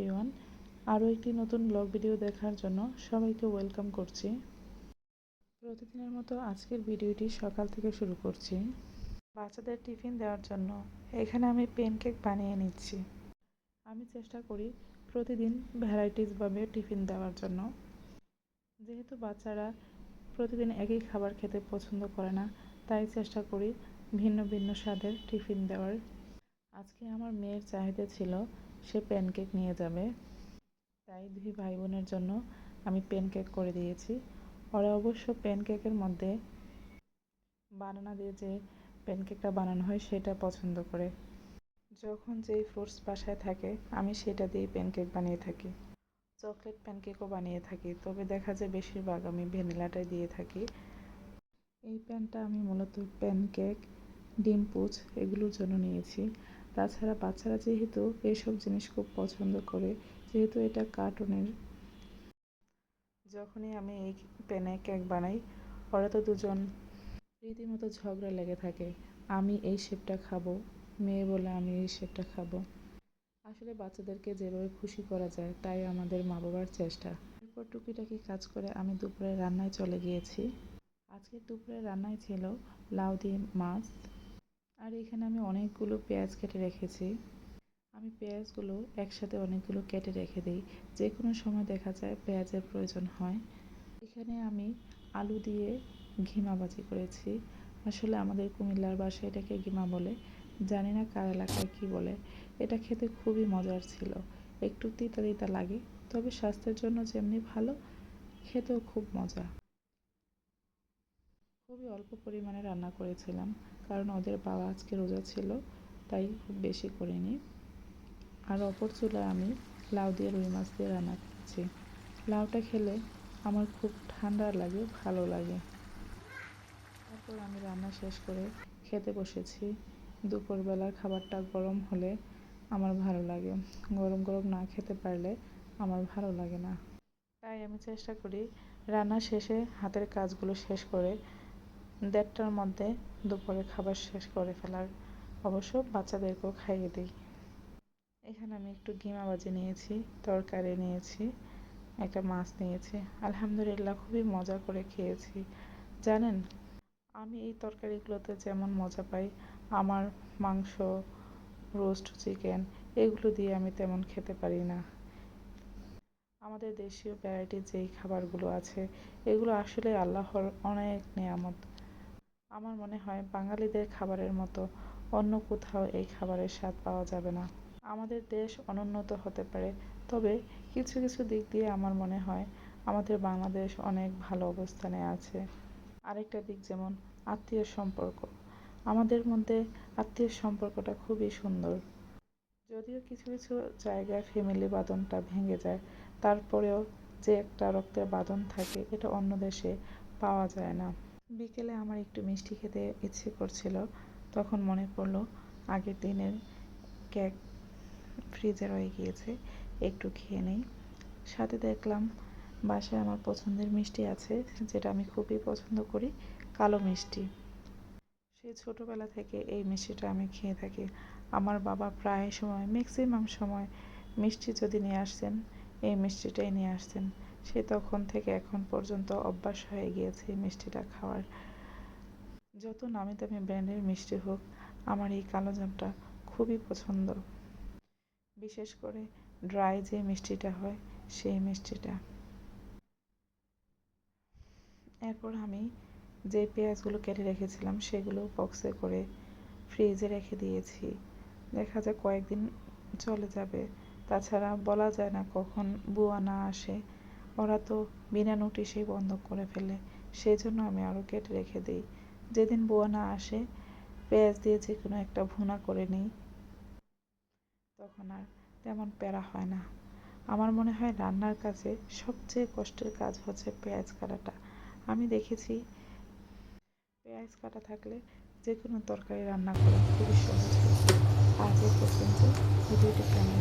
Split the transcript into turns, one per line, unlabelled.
Everyone, আরও একটি নতুন ব্লগ ভিডিও দেখার জন্য সবাইকে ওয়েলকাম করছি। প্রতিদিনের মতো আজকের ভিডিওটি সকাল থেকে শুরু করছি। বাচ্চাদের টিফিন দেওয়ার জন্য এখানে আমি প্যানকেক বানিয়ে নিচ্ছি। আমি চেষ্টা করি প্রতিদিন ভ্যারাইটিসভাবে টিফিন দেওয়ার জন্য, যেহেতু বাচ্চারা প্রতিদিন একই খাবার খেতে পছন্দ করে না, তাই চেষ্টা করি ভিন্ন ভিন্ন স্বাদের টিফিন দেওয়ার। আজকে আমার মেয়ের চাহিদা ছিল সে প্যানকেক নিয়ে যাবে, তাই দুই ভাই বোনের জন্য আমি প্যানকেক করে দিয়েছি। ওরা অবশ্য প্যানকেকের মধ্যে বানানা দিয়ে যে প্যানকেকটা বানানো হয় সেটা পছন্দ করে। যখন যেই ফ্রুটস বাসায় থাকে আমি সেটা দিয়ে প্যানকেক বানিয়ে থাকি। চকলেট প্যানকেকও বানিয়ে থাকি, তবে দেখা যায় বেশিরভাগ আমি ভ্যানিলাটাই দিয়ে থাকি। এই প্যানটা আমি মূলত প্যানকেক, ডিম পুচ এগুলোর জন্য নিয়েছি। তাছাড়া বাচ্চারা যেহেতু এইসব জিনিস খুব পছন্দ করে, যেহেতু এটা কার্টুনের, যখনই আমি এই প্যানে কেক বানাই ওরা তো দুজন রীতিমতো ঝগড়া লেগে থাকে। আমি এই শেপটা খাবো, মেয়ে বলে আমি এই শেপটা খাবো। আসলে বাচ্চাদেরকে যেভাবে খুশি করা যায় তাই আমাদের মা বাবার চেষ্টা। এরপর টুকিটাকি কাজ করে আমি দুপুরে রান্নায় চলে গিয়েছি। আজকে দুপুরে রান্নায় ছিল লাউ দিয়ে মাছ, আর এখানে আমি অনেকগুলো পেঁয়াজ কেটে রেখেছি। আমি পেঁয়াজগুলো একসাথে অনেকগুলো কেটে রেখে দিই, যে কোনো সময় দেখা যায় পেঁয়াজের প্রয়োজন হয়। এখানে আমি আলু দিয়ে ঘিমা ভাজি করেছি। আসলে আমাদের কুমিল্লার বাসায় এটাকে ঘিমা বলে, জানি না কার এলাকায় কী বলে। এটা খেতে খুবই মজার ছিল, একটু তিতা তিতা লাগে, তবে স্বাস্থ্যের জন্য যেমনি ভালো, খেতেও খুব মজা। খুবই অল্প পরিমাণে রান্না করেছিলাম, কারণ ওদের বাবা আজকে রোজা ছিল, তাই খুব বেশি করিনি। আর অপর চুলায় আমি লাউ দিয়ে রুই মাছ দিয়ে রান্না করেছি। লাউটা খেলে আমার খুব ঠান্ডা লাগে, ভালো লাগে। তারপর আমি রান্না শেষ করে খেতে বসেছি। দুপুরবেলার খাবারটা গরম হলে আমার ভালো লাগে, গরম গরম না খেতে পারলে আমার ভালো লাগে না। তাই আমি চেষ্টা করি রান্না শেষে হাতের কাজগুলো শেষ করে 1:30টার মধ্যে দুপুরের খাবার শেষ করে ফেলার। অবশ্য বাচ্চাদেরকেও খাইয়ে দিই। এখানে আমি একটু ঘিমা ভাজি নিয়েছি, তরকারি নিয়েছি, একটা মাছ নিয়েছি। আলহামদুলিল্লাহ খুবই মজা করে খেয়েছি। জানেন, আমি এই তরকারিগুলোতে যেমন মজা পাই, আমার মাংস, রোস্ট চিকেন এগুলো দিয়ে আমি তেমন খেতে পারি না। আমাদের দেশীয় ভ্যারাইটির যেই খাবারগুলো আছে এগুলো আসলে আল্লাহর অনেক নেয়ামত। আমার মনে হয় বাঙালিদের খাবারের মতো অন্য কোথাও এই খাবারের স্বাদ পাওয়া যাবে না। আমাদের দেশ অনুন্নত হতে পারে, তবে কিছু কিছু দিক দিয়ে আমার মনে হয় আমাদের বাংলাদেশ অনেক ভালো অবস্থানে আছে। আরেকটা দিক যেমন আত্মীয় সম্পর্ক, আমাদের মধ্যে আত্মীয় সম্পর্কটা খুবই সুন্দর। যদিও কিছু কিছু জায়গায় ফ্যামিলি বাঁধনটা ভেঙে যায়, তারপরেও যে একটা রক্তের বাঁধন থাকে এটা অন্য দেশে পাওয়া যায় না। বিকেলে আমার একটু মিষ্টি খেতে ইচ্ছে করছিল, তখন মনে পড়লো আগের দিনের কেক ফ্রিজে রয়ে গিয়েছে, একটু খেয়ে নেই। সাথে দেখলাম বাসায় আমার পছন্দের মিষ্টি আছে, যেটা আমি খুবই পছন্দ করি, কালো মিষ্টি। সেই ছোটোবেলা থেকে এই মিষ্টিটা আমি খেয়ে থাকি। আমার বাবা প্রায় সময়, ম্যাক্সিমাম সময় মিষ্টি যদি নিয়ে আসতেন এই মিষ্টিটাই নিয়ে আসতেন। সে তখন থেকে এখন পর্যন্ত অভ্যাস হয়ে গিয়েছে এই মিষ্টিটা খাওয়ার। যত নামি দামি ব্র্যান্ডের মিষ্টি হোক, আমার এই কালোজামটা খুবই পছন্দ, বিশেষ করে ড্রাই যে মিষ্টিটা হয় সেই মিষ্টিটা। এরপর আমি যে পেঁয়াজগুলো কেটে রেখেছিলাম সেগুলো বক্সে করে ফ্রিজে রেখে দিয়েছি। দেখা যায় কয়েকদিন চলে যাবে, তাছাড়া বলা যায় না কখন বুয়া না আসে, ওরা তো বিনা নোটিশেই বন্ধ করে ফেলে। সেই জন্য আমি আরও কেটে রেখে দিই, যেদিন বুয়া না আসে পেঁয়াজ দিয়ে যে কোনো একটা ভুনা করে নিই, তখন আর তেমন প্যারা হয় না। আমার মনে হয় রান্নার কাজে সবচেয়ে কষ্টের কাজ হচ্ছে পেঁয়াজ কাটাটা। আমি দেখেছি পেঁয়াজ কাটা থাকলে যে কোনো তরকারি রান্না করা খুবই সহজ হয়। আজ এ পর্যন্ত। ভিডিওটি কেমন